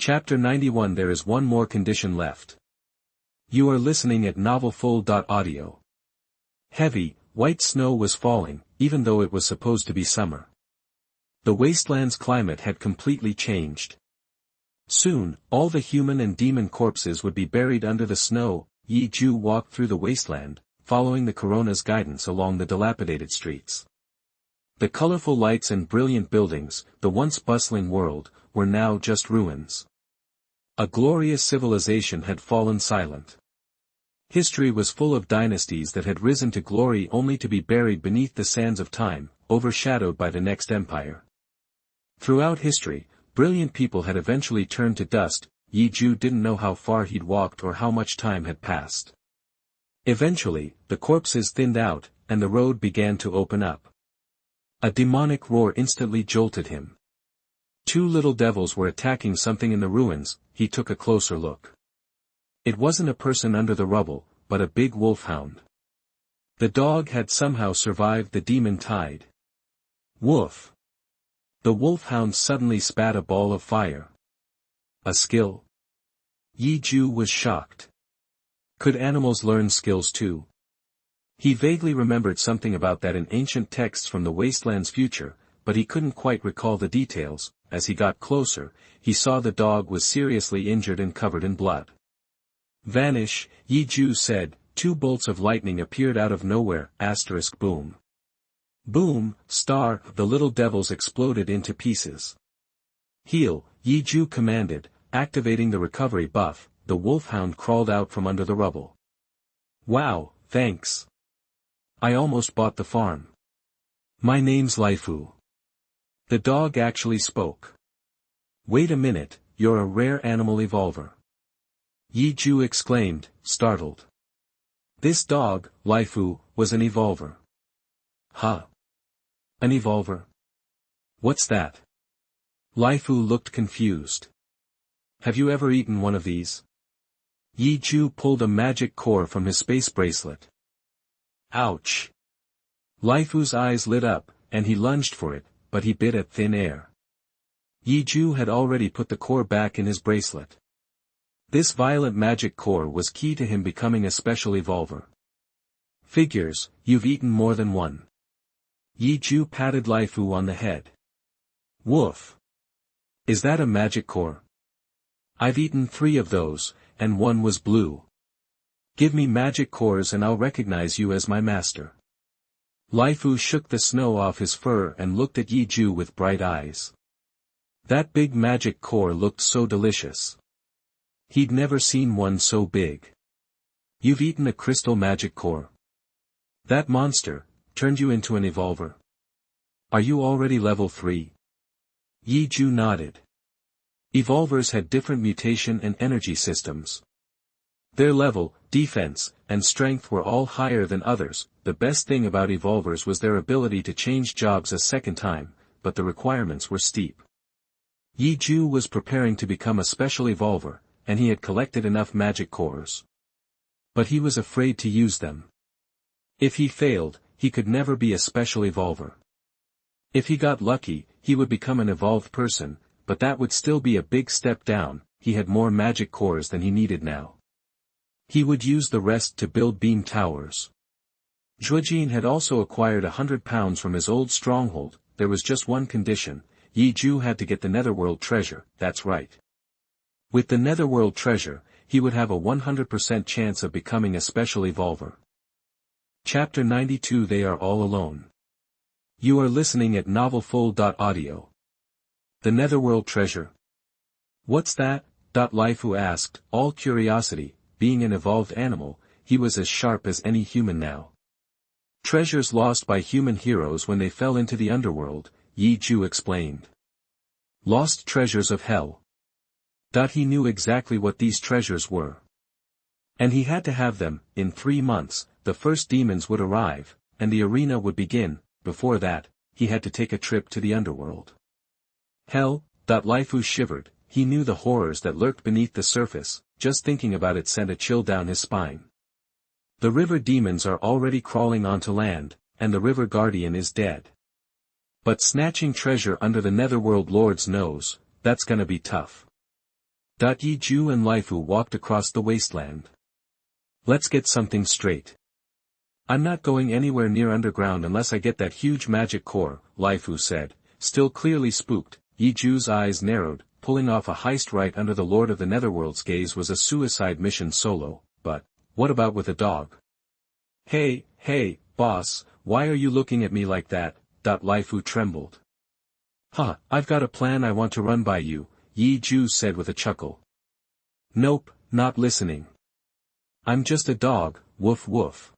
Chapter 91. There is one more condition left. You are listening at novelfull.audio. Heavy, white snow was falling, even though it was supposed to be summer. The wasteland's climate had completely changed. Soon, all the human and demon corpses would be buried under the snow. Yi Ju walked through the wasteland, following the corona's guidance along the dilapidated streets. The colorful lights and brilliant buildings, the once bustling world, were now just ruins. A glorious civilization had fallen silent. History was full of dynasties that had risen to glory only to be buried beneath the sands of time, overshadowed by the next empire. Throughout history, brilliant people had eventually turned to dust. Yi Ju didn't know how far he'd walked or how much time had passed. Eventually, the corpses thinned out, and the road began to open up. A demonic roar instantly jolted him. Two little devils were attacking something in the ruins. He took a closer look. It wasn't a person under the rubble, but a big wolfhound. The dog had somehow survived the demon tide. Woof! The wolfhound suddenly spat a ball of fire. A skill? Yi Ju was shocked. Could animals learn skills too? He vaguely remembered something about that in ancient texts from the Wasteland's future, but he couldn't quite recall the details. As he got closer, he saw the dog was seriously injured and covered in blood. Vanish, Yi Ju said. Two bolts of lightning appeared out of nowhere. Boom. Boom, star, the little devils exploded into pieces. Heal, Yi Ju commanded, activating the recovery buff. The wolfhound crawled out from under the rubble. Wow, thanks. I almost bought the farm. My name's Laifu. The dog actually spoke. Wait a minute, you're a rare animal evolver. Yi Ju exclaimed, startled. This dog, Laifu, was an evolver. Huh? An evolver? What's that? Laifu looked confused. Have you ever eaten one of these? Yi Ju pulled a magic core from his space bracelet. Ouch! Laifu's eyes lit up, and he lunged for it, but he bit at thin air. Yi Ju had already put the core back in his bracelet. This violent magic core was key to him becoming a special evolver. Figures, you've eaten more than one. Yi Ju patted Laifu on the head. Woof! Is that a magic core? I've eaten 3 of those, and one was blue. Give me magic cores and I'll recognize you as my master. Laifu shook the snow off his fur and looked at Yi Ju with bright eyes. That big magic core looked so delicious. He'd never seen one so big. You've eaten a crystal magic core. That monster turned you into an evolver. Are you already level 3? Yi Ju nodded. Evolvers had different mutation and energy systems. Their level, defense, and strength were all higher than others. The best thing about evolvers was their ability to change jobs a second time, but the requirements were steep. Yi Ju was preparing to become a special evolver, and he had collected enough magic cores. But he was afraid to use them. If he failed, he could never be a special evolver. If he got lucky, he would become an evolved person, but that would still be a big step down. He had more magic cores than he needed now. He would use the rest to build beam towers. Zhuojin had also acquired 100 pounds from his old stronghold. There was just one condition. Yi Ju had to get the Netherworld treasure. That's right. With the Netherworld treasure, he would have a 100% chance of becoming a special evolver. Chapter 92. They are all alone. You are listening at novelfull.audio. The Netherworld treasure. What's that? Laifu asked, all curiosity. Being an evolved animal, he was as sharp as any human now. Treasures lost by human heroes when they fell into the underworld, Yi Ju explained. Lost treasures of hell. He knew exactly what these treasures were. And he had to have them. In 3 months, the first demons would arrive, and the arena would begin. Before that, he had to take a trip to the underworld. Hell, Laifu shivered. He knew the horrors that lurked beneath the surface. Just thinking about it sent a chill down his spine. The river demons are already crawling onto land, and the river guardian is dead. But snatching treasure under the Netherworld Lord's nose, that's gonna be tough. Yi Ju and Laifu walked across the wasteland. Let's get something straight. I'm not going anywhere near underground unless I get that huge magic core, Laifu said, still clearly spooked. Yi Ju's eyes narrowed. Pulling off a heist right under the Lord of the Netherworld's gaze was a suicide mission solo, but, what about with a dog? Hey, boss, why are you looking at me like that? Laifu trembled. I've got a plan I want to run by you, Yi Ju said with a chuckle. Nope, not listening. I'm just a dog, woof woof.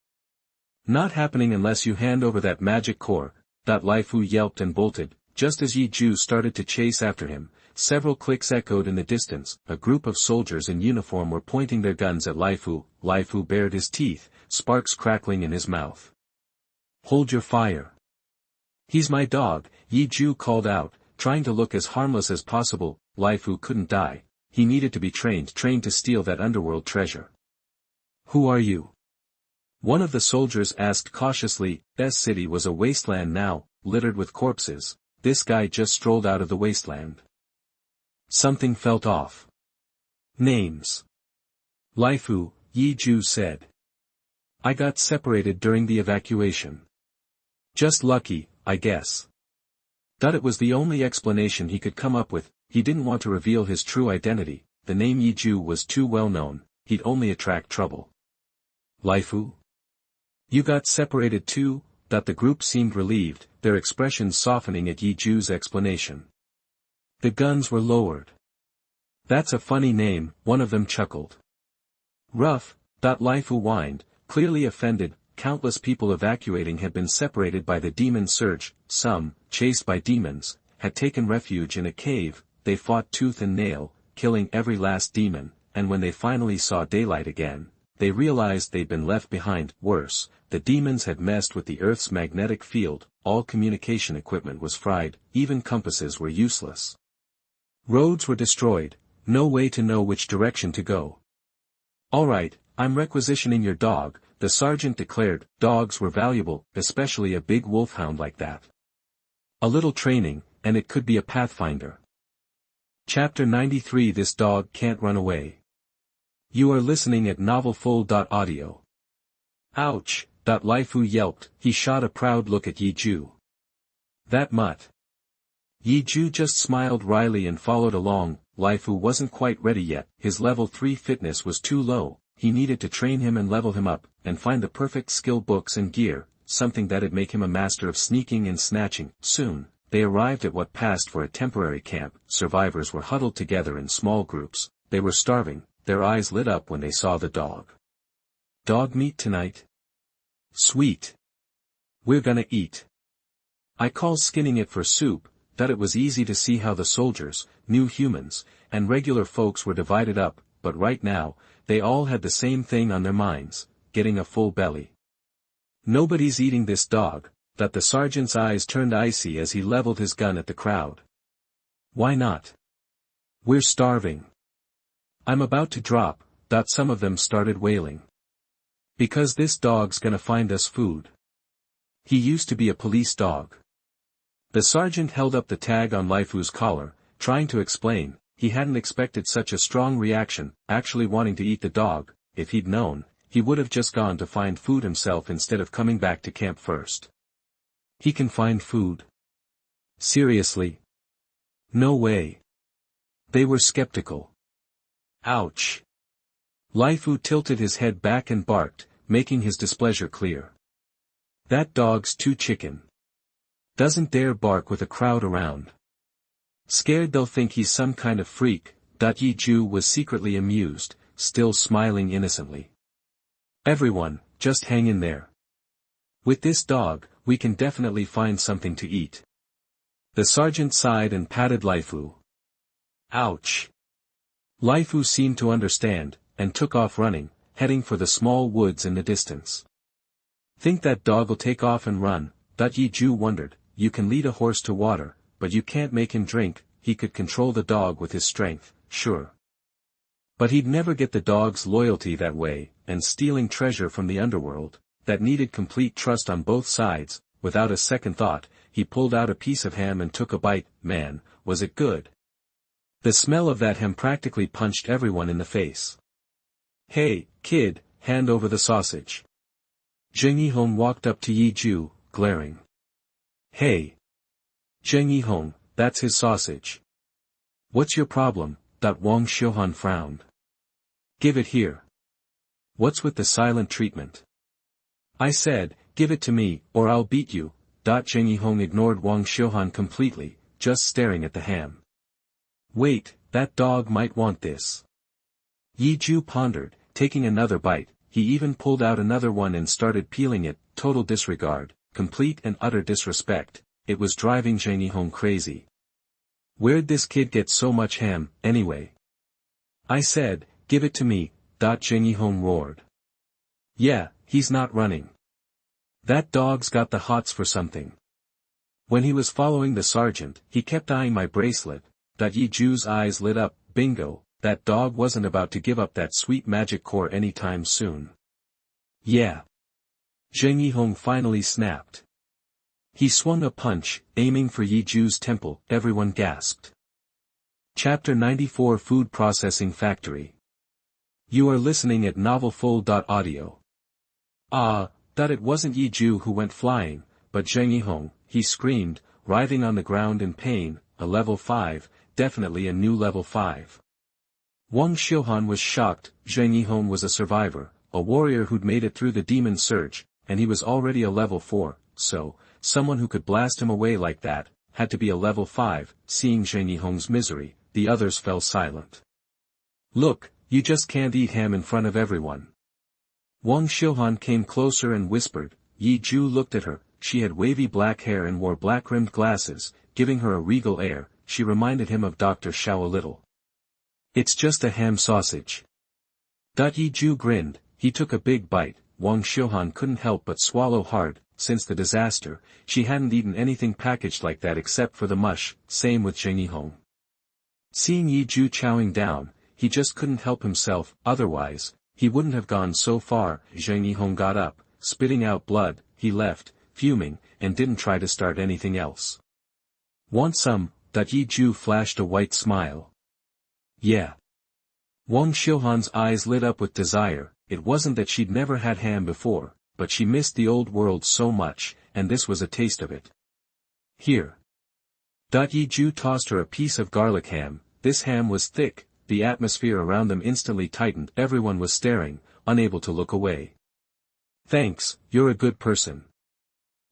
Not happening unless you hand over that magic core, Laifu yelped and bolted. Just as Yi Ju started to chase after him, several clicks echoed in the distance. A group of soldiers in uniform were pointing their guns at Laifu. Laifu bared his teeth, sparks crackling in his mouth. Hold your fire. He's my dog, Yi Ju called out, trying to look as harmless as possible. Laifu couldn't die. He needed to be trained to steal that underworld treasure. Who are you? One of the soldiers asked cautiously. This city was a wasteland now, littered with corpses. This guy just strolled out of the wasteland. Something felt off. Names. Laifu, Yi Ju said. I got separated during the evacuation. Just lucky, I guess. It was the only explanation he could come up with. He didn't want to reveal his true identity. The name Yi Ju was too well known. He'd only attract trouble. Laifu? You got separated too? The group seemed relieved, their expressions softening at Yi Ju's explanation. The guns were lowered. That's a funny name, one of them chuckled. Rough, Laifu whined, clearly offended. Countless people evacuating had been separated by the demon surge. Some, chased by demons, had taken refuge in a cave. They fought tooth and nail, killing every last demon, and when they finally saw daylight again, they realized they'd been left behind. Worse, the demons had messed with the Earth's magnetic field. All communication equipment was fried, even compasses were useless. Roads were destroyed, no way to know which direction to go. All right, I'm requisitioning your dog, the sergeant declared. Dogs were valuable, especially a big wolfhound like that. A little training, and it could be a pathfinder. Chapter 93. This dog can't run away. You are listening at novelfull.audio. Ouch, Laifu yelped. He shot a proud look at Yi Ju. That mutt. Yi Ju just smiled wryly and followed along. Laifu wasn't quite ready yet. His level 3 fitness was too low. He needed to train him and level him up, and find the perfect skill books and gear, something that'd make him a master of sneaking and snatching. Soon, they arrived at what passed for a temporary camp. Survivors were huddled together in small groups. They were starving. Their eyes lit up when they saw the dog. Dog meat tonight? Sweet. We're gonna eat. I call skinning it for soup. It was easy to see how the soldiers, new humans, and regular folks were divided up, but right now, they all had the same thing on their minds, getting a full belly. Nobody's eating this dog. The sergeant's eyes turned icy as he leveled his gun at the crowd. Why not? We're starving. I'm about to drop. Some of them started wailing. Because this dog's gonna find us food. He used to be a police dog. The sergeant held up the tag on Laifu's collar, trying to explain. He hadn't expected such a strong reaction, actually wanting to eat the dog. If he'd known, he would have just gone to find food himself instead of coming back to camp first. He can find food? Seriously? No way. They were skeptical. Ouch. Laifu tilted his head back and barked, making his displeasure clear. That dog's too chicken. Doesn't dare bark with a crowd around. Scared they'll think he's some kind of freak. Yi Ju was secretly amused, still smiling innocently. Everyone, just hang in there. With this dog, we can definitely find something to eat. The sergeant sighed and patted Laifu. Ouch. Laifu seemed to understand, and took off running, heading for the small woods in the distance. Think that dog'll take off and run? Yi Ju wondered. You can lead a horse to water, but you can't make him drink. He could control the dog with his strength, sure. But he'd never get the dog's loyalty that way, and stealing treasure from the underworld, that needed complete trust on both sides. Without a second thought, he pulled out a piece of ham and took a bite. Man, was it good. The smell of that ham practically punched everyone in the face. "Hey, kid, hand over the sausage." Zheng Yihong walked up to Yi Ju, glaring. "Hey. Zheng Yihong, that's his sausage. What's your problem?" Wang Xiuhan frowned. "Give it here." "What's with the silent treatment?" "I said, give it to me, or I'll beat you." Zheng Yihong ignored Wang Xiuhan completely, just staring at the ham. "Wait, that dog might want this." Yi Ju pondered, taking another bite. He even pulled out another one and started peeling it. Total disregard, complete and utter disrespect. It was driving Zheng Yihong crazy. Where'd this kid get so much ham, anyway? "I said, give it to me," Zheng Yihong roared. "Yeah, he's not running. That dog's got the hots for something." When he was following the sergeant, he kept eyeing my bracelet. Yi Ju's eyes lit up. Bingo, that dog wasn't about to give up that sweet magic core anytime soon. "Yeah." Zheng Yihong finally snapped. He swung a punch, aiming for Yi Ju's temple. Everyone gasped. Chapter 94 Food Processing Factory. You are listening at novelfull.audio. That it wasn't Yi Ju who went flying, but Zheng Yihong, he screamed, writhing on the ground in pain. A level 5, definitely a new level 5. Wang Xiuhan was shocked. Zheng Yihong was a survivor, a warrior who'd made it through the demon surge, and he was already a level 4, so, someone who could blast him away like that, had to be a level 5. Seeing Zheng Yihong's misery, the others fell silent. "Look, you just can't eat ham in front of everyone." Wang Xiuhan came closer and whispered. Yi Ju looked at her. She had wavy black hair and wore black-rimmed glasses, giving her a regal air. She reminded him of Dr. Xiao a little. "It's just a ham sausage." Yi Ju grinned. He took a big bite. Wang Xiuhan couldn't help but swallow hard. Since the disaster, she hadn't eaten anything packaged like that except for the mush. Same with Zheng Yihong. Seeing Yi Ju chowing down, he just couldn't help himself. Otherwise, he wouldn't have gone so far. Zheng Yihong got up, spitting out blood. He left, fuming, and didn't try to start anything else. "Want some?" Yi Ju flashed a white smile. "Yeah." Wang Xiuhan's eyes lit up with desire. It wasn't that she'd never had ham before, but she missed the old world so much, and this was a taste of it. "Here." Yi Ju tossed her a piece of garlic ham. This ham was thick. The atmosphere around them instantly tightened. Everyone was staring, unable to look away. "Thanks, you're a good person."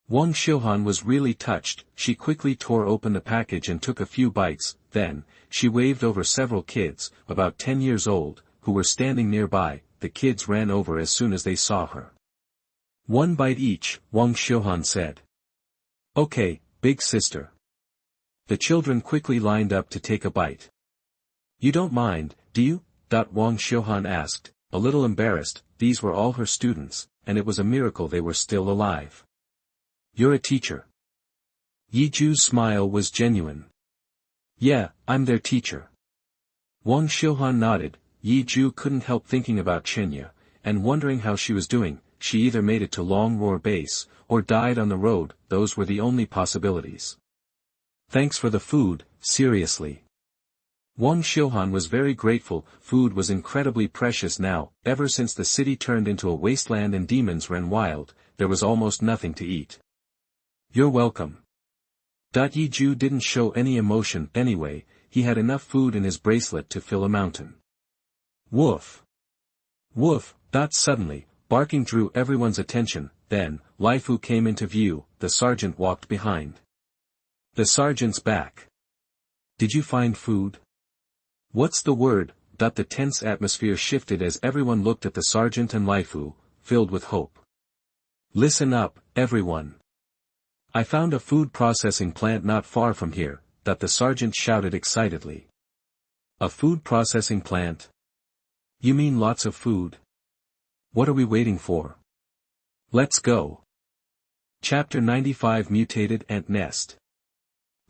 Wang Xiuhan was really touched. She quickly tore open the package and took a few bites. Then, she waved over several kids, about 10 years old, who were standing nearby. The kids ran over as soon as they saw her. "One bite each," Wang Xiuhan said. "Okay, big sister." The children quickly lined up to take a bite. "You don't mind, do you?" Wang Xiuhan asked, a little embarrassed. These were all her students, and it was a miracle they were still alive. "You're a teacher." Yi Ju's smile was genuine. "Yeah, I'm their teacher." Wang Xiuhan nodded. Yi Ju couldn't help thinking about Qinya, and wondering how she was doing. She either made it to Long Roar Base, or died on the road. Those were the only possibilities. "Thanks for the food, seriously." Wang Xiuhan was very grateful. Food was incredibly precious now. Ever since the city turned into a wasteland and demons ran wild, there was almost nothing to eat. "You're welcome." Yi Ju didn't show any emotion. Anyway, he had enough food in his bracelet to fill a mountain. Woof! Woof! Suddenly, barking drew everyone's attention. Then, Laifu came into view. The sergeant walked behind. "The sergeant's back. Did you find food?" "What's the word?" The tense atmosphere shifted as everyone looked at the sergeant and Laifu, filled with hope. "Listen up, everyone. I found a food processing plant not far from here," the sergeant shouted excitedly. "A food processing plant? You mean lots of food? What are we waiting for? Let's go." Chapter 95 Mutated Ant Nest.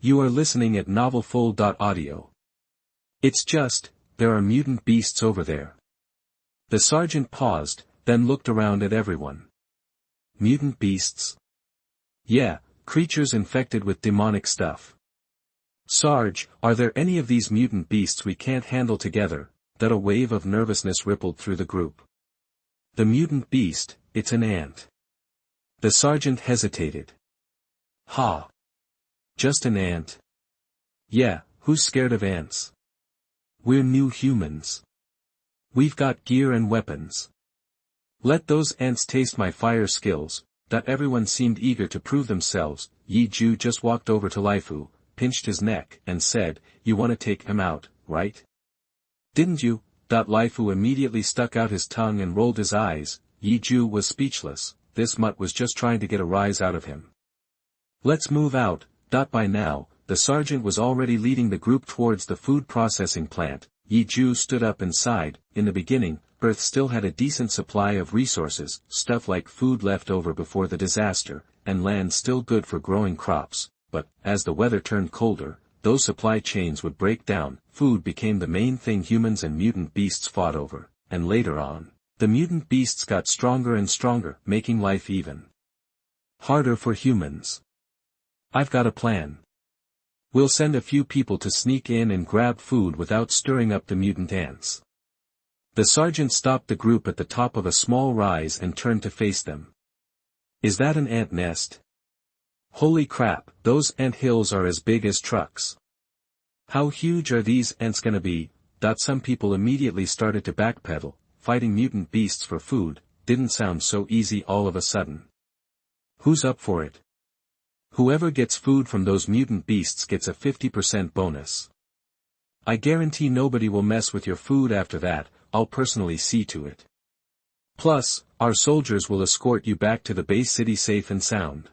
You are listening at novelfull.audio. It's just, there are mutant beasts over there. The sergeant paused, then looked around at everyone. Mutant beasts? Yeah, creatures infected with demonic stuff. Sarge, are there any of these mutant beasts we can't handle together? That a wave of nervousness rippled through the group. The mutant beast, it's an ant. The sergeant hesitated. Ha! Just an ant. Yeah, who's scared of ants? We're new humans. We've got gear and weapons. Let those ants taste my fire skills. That everyone seemed eager to prove themselves. Yi Ju just walked over to Laifu, pinched his neck, and said, "You want to take him out, right? Didn't you?" Laifu immediately stuck out his tongue and rolled his eyes. Yi Ju was speechless. This mutt was just trying to get a rise out of him. Let's move out. By now, the sergeant was already leading the group towards the food processing plant. Yi Ju stood up and sighed. In the beginning, Earth still had a decent supply of resources, stuff like food left over before the disaster, and land still good for growing crops, but, as the weather turned colder, those supply chains would break down. Food became the main thing humans and mutant beasts fought over, and later on, the mutant beasts got stronger and stronger, making life even harder for humans. I've got a plan. We'll send a few people to sneak in and grab food without stirring up the mutant ants. The sergeant stopped the group at the top of a small rise and turned to face them. Is that an ant nest? Holy crap, those ant hills are as big as trucks. How huge are these ants gonna be? Some people immediately started to backpedal. Fighting mutant beasts for food didn't sound so easy all of a sudden. Who's up for it? Whoever gets food from those mutant beasts gets a 50% bonus. I guarantee nobody will mess with your food after that. I'll personally see to it. Plus, our soldiers will escort you back to the base city safe and sound.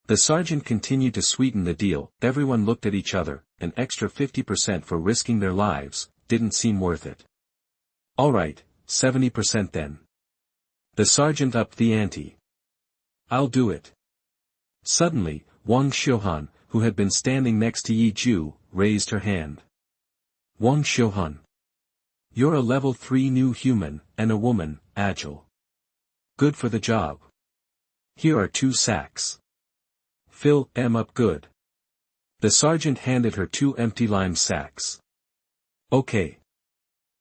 The sergeant continued to sweeten the deal. Everyone looked at each other. An extra 50% for risking their lives didn't seem worth it. Alright, 70% then. The sergeant upped the ante. I'll do it. Suddenly, Wang Xiuhan, who had been standing next to Yi Ju, raised her hand. Wang Xiuhan. You're a level 3 new human, and a woman, agile. Good for the job. Here are 2 sacks. Fill 'em up good. The sergeant handed her 2 empty lime sacks. Okay.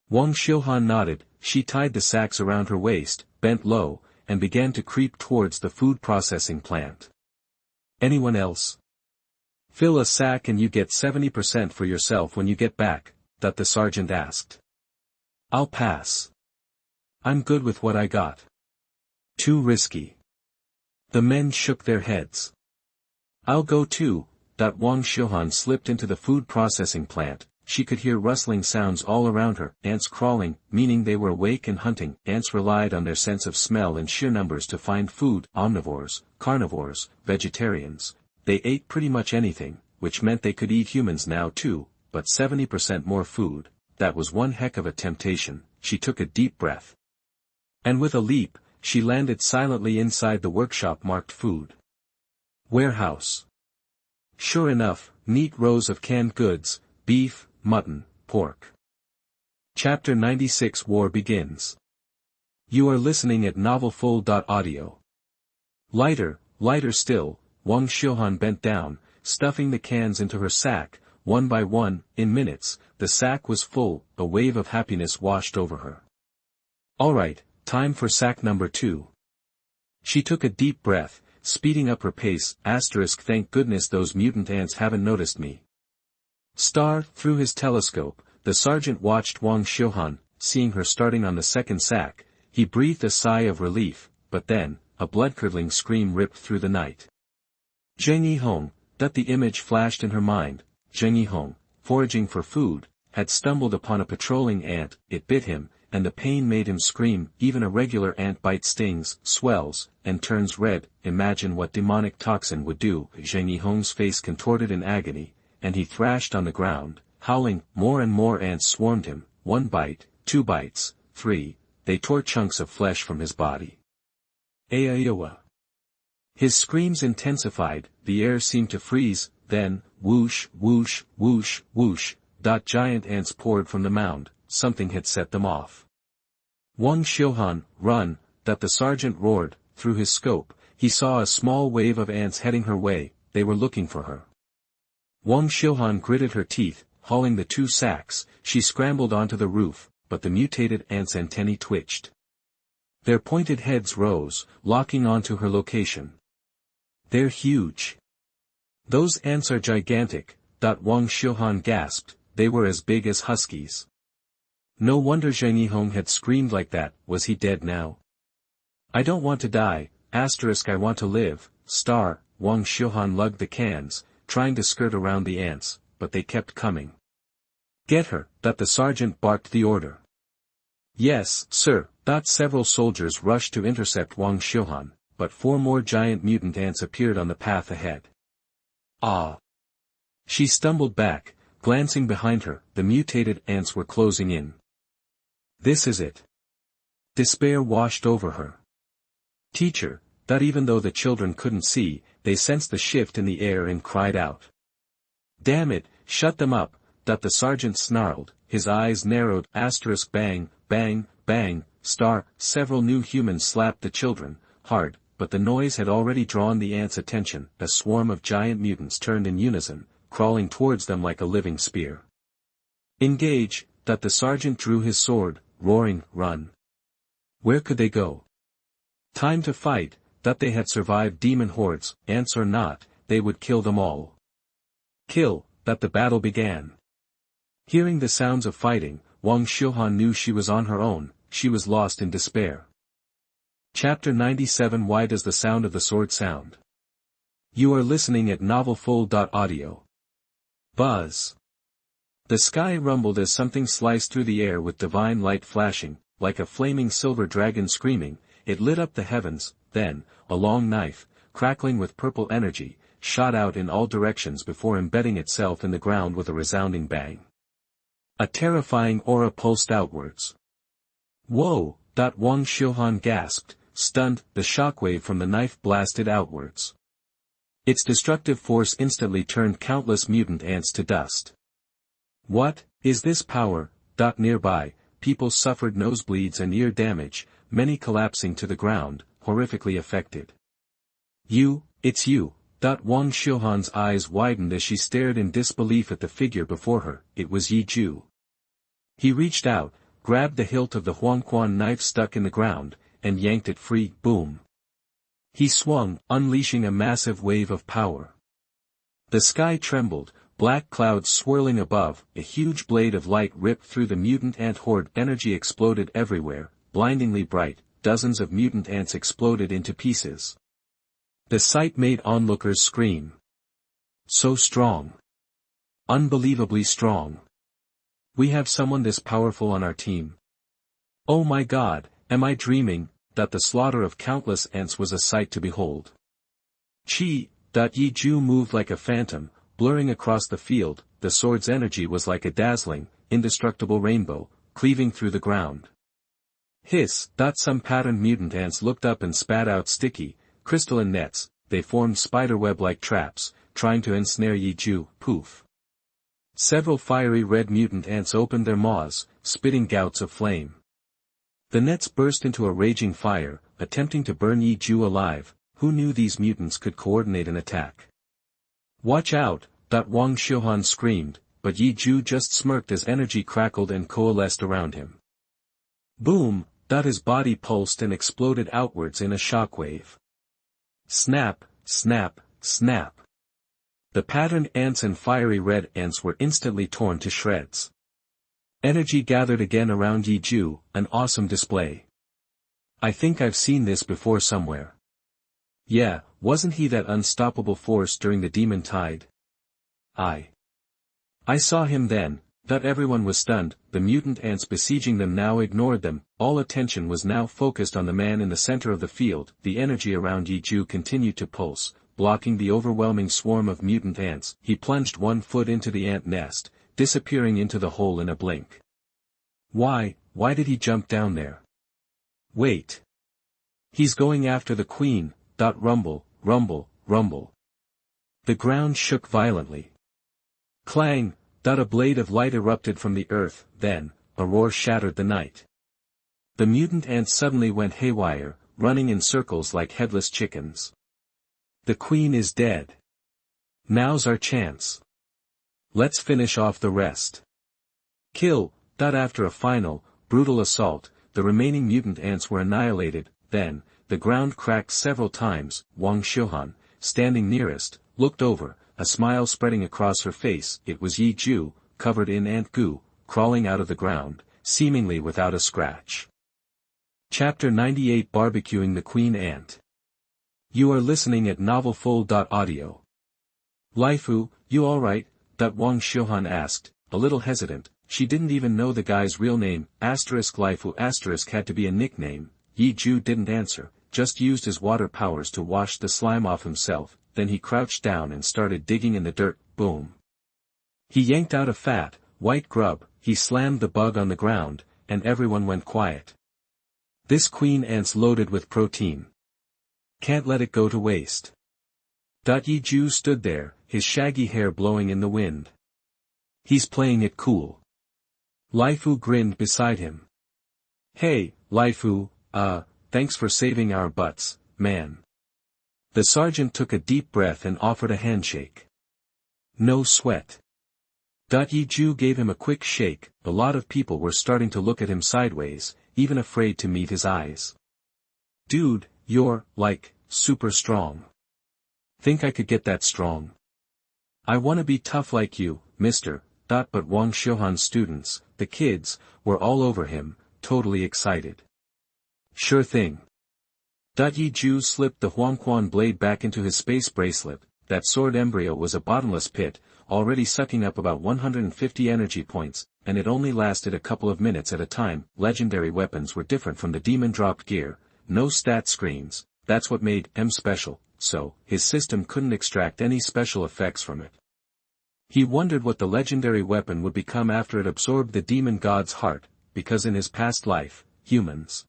Wang Xiuhan nodded. She tied the sacks around her waist, bent low, and began to creep towards the food processing plant. Anyone else? Fill a sack and you get 70% for yourself when you get back, the sergeant asked. I'll pass. I'm good with what I got. Too risky. The men shook their heads. I'll go too. Wang Xiuhan slipped into the food processing plant. She could hear rustling sounds all around her, ants crawling, meaning they were awake and hunting. Ants relied on their sense of smell and sheer numbers to find food. Omnivores, carnivores, vegetarians. They ate pretty much anything, which meant they could eat humans now too, but 70% more food. That was one heck of a temptation. She took a deep breath. And with a leap, she landed silently inside the workshop marked food warehouse. Sure enough, neat rows of canned goods, beef, mutton, pork. Chapter 96 War Begins. You are listening at novelfull.audio. Lighter still, Wang Xiuhan bent down, stuffing the cans into her sack. One by one, in minutes, the sack was full. A wave of happiness washed over her. Alright, time for sack number 2. She took a deep breath, speeding up her pace. Thank goodness those mutant ants haven't noticed me. Through his telescope, the sergeant watched Wang Xiuhan. Seeing her starting on the second sack, he breathed a sigh of relief, but then, a blood-curdling scream ripped through the night. Zheng Yihong, the image flashed in her mind. Zheng Yihong, foraging for food, had stumbled upon a patrolling ant. It bit him, and the pain made him scream. Even a regular ant bite stings, swells, and turns red. Imagine what demonic toxin would do. Zheng Yihong's face contorted in agony, and he thrashed on the ground, howling. More and more ants swarmed him. 1 bite, 2 bites, 3, they tore chunks of flesh from his body. Iowa. His screams intensified. The air seemed to freeze. Then, whoosh, whoosh, whoosh, whoosh. Giant ants poured from the mound. Something had set them off. Wang Xiuhan, run! The sergeant roared. Through his scope, he saw a small wave of ants heading her way. They were looking for her. Wang Xiuhan gritted her teeth, hauling the 2 sacks. She scrambled onto the roof, but the mutated ants' antennae twitched. Their pointed heads rose, locking onto her location. They're huge. Those ants are gigantic, Wang Xiuhan gasped. They were as big as huskies. No wonder Zhang Yihong had screamed like that. Was he dead now? I don't want to die, I want to live, Wang Xiuhan lugged the cans, trying to skirt around the ants, but they kept coming. Get her, the sergeant barked the order. Yes, sir, several soldiers rushed to intercept Wang Xiuhan, but 4 more giant mutant ants appeared on the path ahead. Ah! She stumbled back, glancing behind her. The mutated ants were closing in. This is it. Despair washed over her. Teacher, even though the children couldn't see, they sensed the shift in the air and cried out. Damn it, shut them up, the sergeant snarled, his eyes narrowed. Bang, bang, bang, several new humans slapped the children, hard, but the noise had already drawn the ants' attention. A swarm of giant mutants turned in unison, crawling towards them like a living spear. Engage, the sergeant drew his sword, roaring, run. Where could they go? Time to fight, they had survived demon hordes, ants or not, they would kill them all. Kill, the battle began. Hearing the sounds of fighting, Wang Xiuhan knew she was on her own. She was lost in despair. Chapter 97. Why does the sound of the sword sound? You are listening at novelfull.audio. Buzz. The sky rumbled as something sliced through the air with divine light flashing, like a flaming silver dragon screaming. It lit up the heavens. Then, a long knife, crackling with purple energy, shot out in all directions before embedding itself in the ground with a resounding bang. A terrifying aura pulsed outwards. Whoa! Wang Xiuhan gasped, stunned. The shockwave from the knife blasted outwards. Its destructive force instantly turned countless mutant ants to dust. What is this power? Nearby, people suffered nosebleeds and ear damage, many collapsing to the ground, horrifically affected. It's you. Wang Xiuhan's eyes widened as she stared in disbelief at the figure before her. It was Yi Ju. He reached out, grabbed the hilt of the Huangquan knife stuck in the ground, and yanked it free. Boom. He swung, unleashing a massive wave of power. The sky trembled, black clouds swirling above. A huge blade of light ripped through the mutant ant horde. Energy exploded everywhere, blindingly bright. Dozens of mutant ants exploded into pieces. The sight made onlookers scream. So strong. Unbelievably strong. We have someone this powerful on our team. Oh my God, am I dreaming? The slaughter of countless ants was a sight to behold. Yi Ju moved like a phantom, blurring across the field. The sword's energy was like a dazzling, indestructible rainbow, cleaving through the ground. Hiss! Some patterned mutant ants looked up and spat out sticky, crystalline nets. They formed spiderweb-like traps, trying to ensnare Yi Ju. Poof! Several fiery red mutant ants opened their maws, spitting gouts of flame. The nets burst into a raging fire, attempting to burn Yi Ju alive. Who knew these mutants could coordinate an attack? Watch out! Wang Xiuhan screamed, but Yi Ju just smirked as energy crackled and coalesced around him. Boom! His body pulsed and exploded outwards in a shockwave. Snap, snap, snap. The patterned ants and fiery red ants were instantly torn to shreds. Energy gathered again around Yi Ju, an awesome display. I think I've seen this before somewhere. Yeah, wasn't he that unstoppable force during the demon tide? I saw him then. Everyone was stunned. The mutant ants besieging them now ignored them. All attention was now focused on the man in the center of the field. The energy around Yi Ju continued to pulse, blocking the overwhelming swarm of mutant ants. He plunged one foot into the ant nest, disappearing into the hole in a blink. Why did he jump down there? Wait. He's going after the queen. Rumble, rumble, rumble. The ground shook violently. Clang! A blade of light erupted from the earth. Then, a roar shattered the night. The mutant ants suddenly went haywire, running in circles like headless chickens. The queen is dead. Now's our chance. Let's finish off the rest. Kill. After a final, brutal assault, the remaining mutant ants were annihilated. Then, the ground cracked several times. Wang Xiuhan, standing nearest, looked over, a smile spreading across her face. It was Yi Ju, covered in ant goo, crawling out of the ground, seemingly without a scratch. Chapter 98 Barbecuing the Queen Ant. You are listening at novelfull.audio. Laifu, you alright? Wang Xiuhan asked, a little hesitant. She didn't even know the guy's real name. Laifu had to be a nickname. Yi Ju didn't answer, just used his water powers to wash the slime off himself, then he crouched down and started digging in the dirt. Boom. He yanked out a fat, white grub, he slammed the bug on the ground, and everyone went quiet. This queen ant's loaded with protein. Can't let it go to waste. Yi Ju stood there, his shaggy hair blowing in the wind. He's playing it cool. Laifu grinned beside him. Hey, Laifu, thanks for saving our butts, man. The sergeant took a deep breath and offered a handshake. No sweat. Yi Ju gave him a quick shake. A lot of people were starting to look at him sideways, even afraid to meet his eyes. Dude, you're, like, super strong. Think I could get that strong? I wanna be tough like you, mister. But Wang Xiuhan's students, the kids, were all over him, totally excited. Sure thing. Yi Ju slipped the Huangquan blade back into his space bracelet. That sword embryo was a bottomless pit, already sucking up about 150 energy points, and it only lasted a couple of minutes at a time. Legendary weapons were different from the demon-dropped gear, no stat screens, that's what made M special, so his system couldn't extract any special effects from it. He wondered what the legendary weapon would become after it absorbed the demon god's heart, because in his past life, humans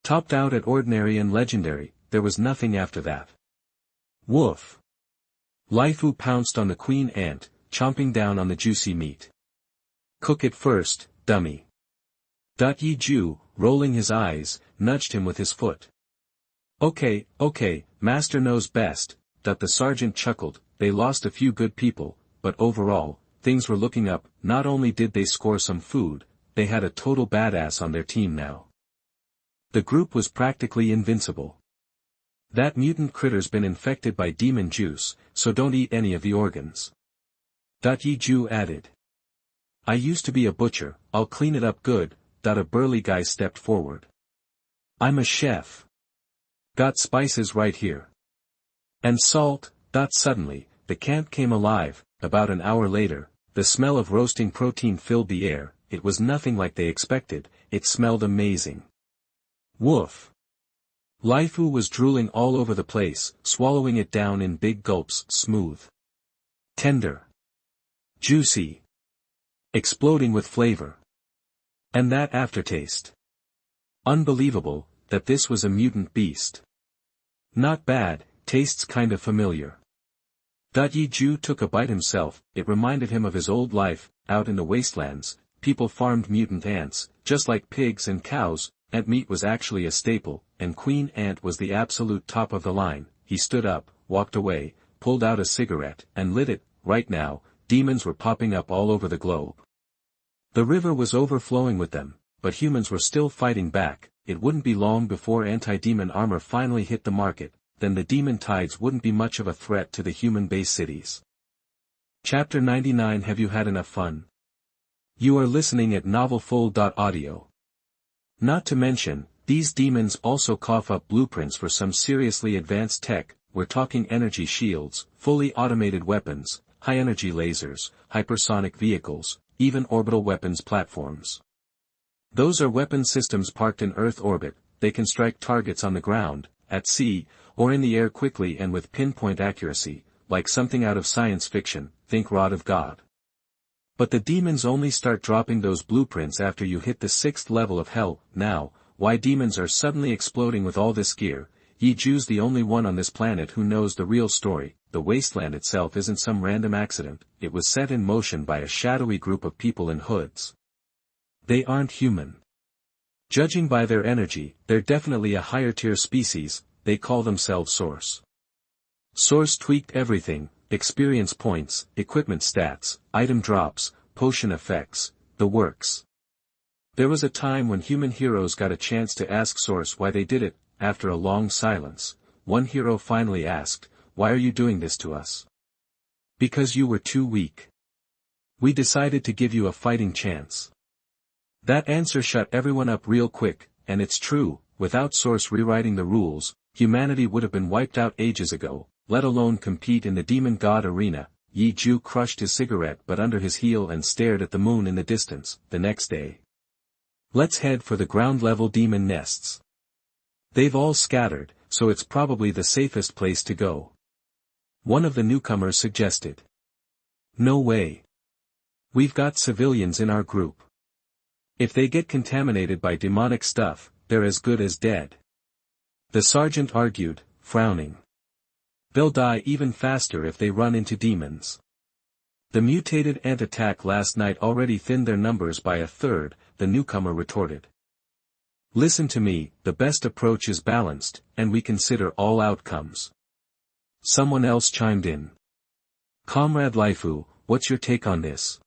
topped out at ordinary and legendary, there was nothing after that. Woof! Laifu pounced on the queen ant, chomping down on the juicy meat. Cook it first, dummy. Yi Ju, rolling his eyes, nudged him with his foot. Okay, master knows best. The sergeant chuckled. They lost a few good people, but overall, things were looking up. Not only did they score some food, they had a total badass on their team now. The group was practically invincible. That mutant critter's been infected by demon juice, so don't eat any of the organs. Yi Ju added. I used to be a butcher, I'll clean it up good. A burly guy stepped forward. I'm a chef. Got spices right here. And salt. Suddenly, the camp came alive. About an hour later, the smell of roasting protein filled the air. It was nothing like they expected, it smelled amazing. Woof! Laifu was drooling all over the place, swallowing it down in big gulps. Smooth. Tender. Juicy. Exploding with flavor. And that aftertaste. Unbelievable, that this was a mutant beast. Not bad, tastes kinda familiar. Yi Ju took a bite himself. It reminded him of his old life. Out in the wastelands, people farmed mutant ants, just like pigs and cows. Ant meat was actually a staple, and Queen Ant was the absolute top of the line. He stood up, walked away, pulled out a cigarette, and lit it. Right now, demons were popping up all over the globe. The river was overflowing with them, but humans were still fighting back. It wouldn't be long before anti-demon armor finally hit the market, then the demon tides wouldn't be much of a threat to the human-based cities. Chapter 99 Have you had enough fun? You are listening at novelfull.audio. Not to mention, these demons also cough up blueprints for some seriously advanced tech. We're talking energy shields, fully automated weapons, high-energy lasers, hypersonic vehicles, even orbital weapons platforms. Those are weapon systems parked in Earth orbit. They can strike targets on the ground, at sea, or in the air quickly and with pinpoint accuracy, like something out of science fiction. Think Rod of God. But the demons only start dropping those blueprints after you hit the 6th level of hell. Now, why demons are suddenly exploding with all this gear? Yi Ju's the only one on this planet who knows the real story. The wasteland itself isn't some random accident, it was set in motion by a shadowy group of people in hoods. They aren't human. Judging by their energy, they're definitely a higher tier species. They call themselves Source. Source tweaked everything. experience points, equipment stats, item drops, potion effects, the works. There was a time when human heroes got a chance to ask Source why they did it. After a long silence, one hero finally asked, "Why are you doing this to us?" "Because you were too weak. We decided to give you a fighting chance." That answer shut everyone up real quick, and it's true, without Source rewriting the rules, humanity would have been wiped out ages ago, let alone compete in the demon god arena. Yi Ju crushed his cigarette butt under his heel and stared at the moon in the distance. The next day. "Let's head for the ground-level demon nests. They've all scattered, so it's probably the safest place to go," one of the newcomers suggested. "No way. We've got civilians in our group. If they get contaminated by demonic stuff, they're as good as dead," the sergeant argued, frowning. "They'll die even faster if they run into demons. The mutated ant attack last night already thinned their numbers by a third," the newcomer retorted. "Listen to me, the best approach is balanced, and we consider all outcomes." Someone else chimed in. "Comrade Laifu, what's your take on this?"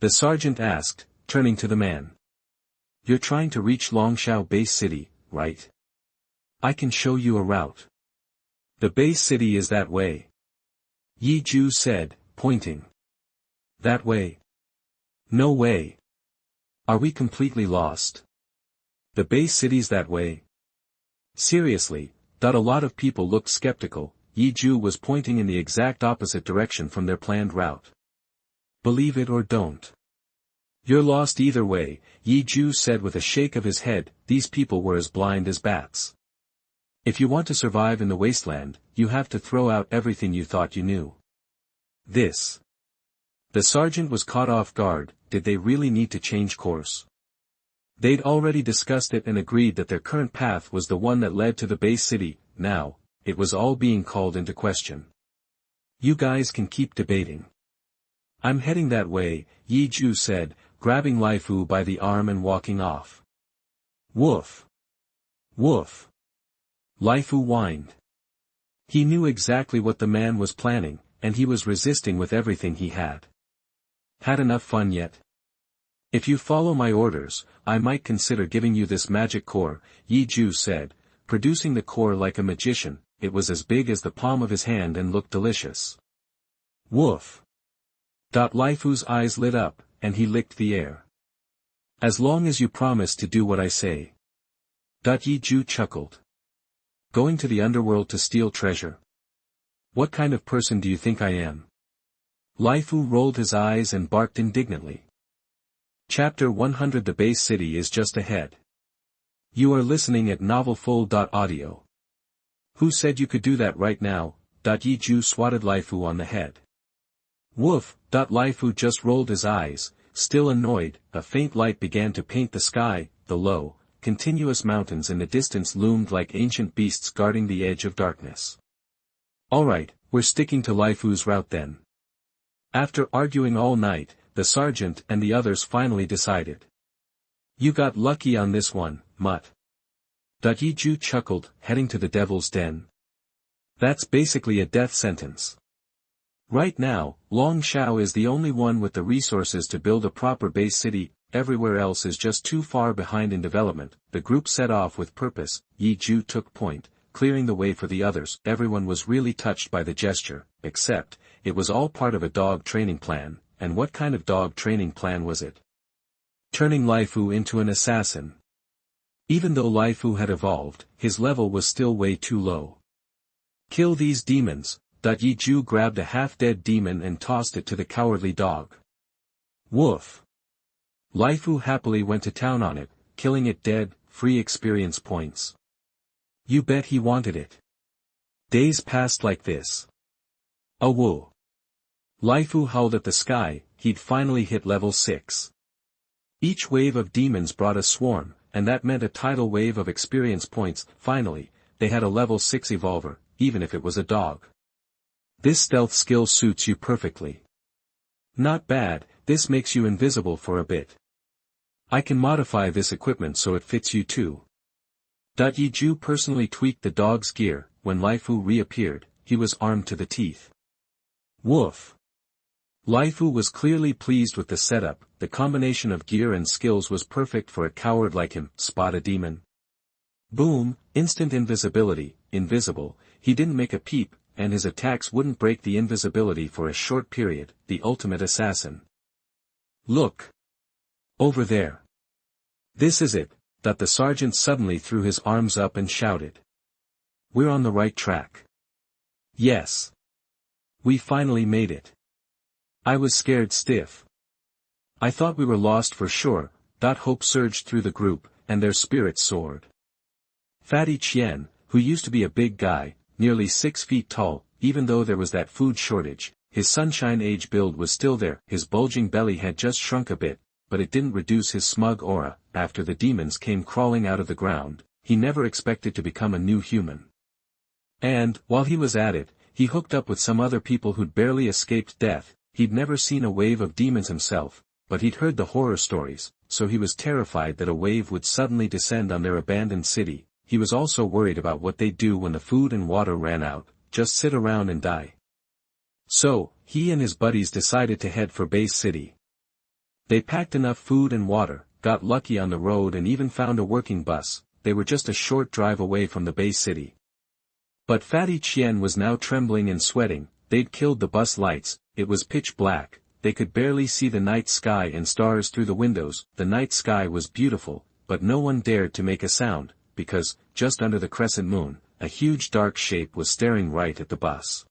the sergeant asked, turning to the man. "You're trying to reach Longshao Base City, right? I can show you a route. The base city is that way," Yi Ju said, pointing. "That way? No way. Are we completely lost? The base city's that way?" "Seriously," a lot of people looked skeptical. Yi Ju was pointing in the exact opposite direction from their planned route. "Believe it or don't. You're lost either way," Yi Ju said with a shake of his head. These people were as blind as bats. "If you want to survive in the wasteland, you have to throw out everything you thought you knew." This. The sergeant was caught off guard. Did they really need to change course? They'd already discussed it and agreed that their current path was the one that led to the base city. Now, it was all being called into question. "You guys can keep debating. I'm heading that way," Yi Ju said, grabbing Laifu by the arm and walking off. "Woof. Woof." Laifu whined. He knew exactly what the man was planning, and he was resisting with everything he had. "Had enough fun yet? If you follow my orders, I might consider giving you this magic core," Yi Ju said, producing the core like a magician. It was as big as the palm of his hand and looked delicious. "Woof." Laifu's eyes lit up, and he licked the air. "As long as you promise to do what I say." Yi Ju chuckled. "Going to the underworld to steal treasure? What kind of person do you think I am?" Laifu rolled his eyes and barked indignantly. Chapter 100. The base city is just ahead. You are listening at novelfull.audio. "Who said you could do that right now?" Yi Ju swatted Laifu on the head. "Woof." Laifu just rolled his eyes, still annoyed. A faint light began to paint the sky. The low, continuous mountains in the distance loomed like ancient beasts guarding the edge of darkness. "Alright, we're sticking to Laifu's route then." After arguing all night, the sergeant and the others finally decided. "You got lucky on this one, Mutt." Yi Ju chuckled, heading to the Devil's Den. "That's basically a death sentence. Right now, Longshao is the only one with the resources to build a proper base city. Everywhere else is just too far behind in development." The group set off with purpose. Yi Ju took point, clearing the way for the others. Everyone was really touched by the gesture, except, it was all part of a dog training plan. And what kind of dog training plan was it? Turning Laifu into an assassin. Even though Laifu had evolved, his level was still way too low. "Kill these demons." Yi Ju grabbed a half-dead demon and tossed it to the cowardly dog. "Woof." Laifu happily went to town on it, killing it dead. Free experience points. You bet he wanted it. Days passed like this. "Oh whoa." Laifu howled at the sky. He'd finally hit level 6. Each wave of demons brought a swarm, and that meant a tidal wave of experience points. Finally, they had a level 6 evolver, even if it was a dog. "This stealth skill suits you perfectly." "Not bad, this makes you invisible for a bit." "I can modify this equipment so it fits you too." Yi Ju personally tweaked the dog's gear. When Laifu reappeared, he was armed to the teeth. Woof. Laifu was clearly pleased with the setup, the combination of gear and skills was perfect for a coward like him. Spot a demon. Boom, instant invisibility, invisible, he didn't make a peep, and his attacks wouldn't break the invisibility for a short period, the ultimate assassin. Look! Over there. This is it, that the sergeant suddenly threw his arms up and shouted. We're on the right track. Yes. We finally made it. I was scared stiff. I thought we were lost for sure. Hope surged through the group, and their spirits soared. Fatty Chien, who used to be a big guy, nearly 6 feet tall, even though there was that food shortage, his sunshine age build was still there, his bulging belly had just shrunk a bit, but it didn't reduce his smug aura. After the demons came crawling out of the ground, he never expected to become a new human. And, while he was at it, he hooked up with some other people who'd barely escaped death. He'd never seen a wave of demons himself, but he'd heard the horror stories, so he was terrified that a wave would suddenly descend on their abandoned city. He was also worried about what they'd do when the food and water ran out, just sit around and die. So, he and his buddies decided to head for Base City. They packed enough food and water, got lucky on the road and even found a working bus. They were just a short drive away from the Base City. But Fatty Chien was now trembling and sweating. They'd killed the bus lights, it was pitch black, they could barely see the night sky and stars through the windows. The night sky was beautiful, but no one dared to make a sound, because, just under the crescent moon, a huge dark shape was staring right at the bus.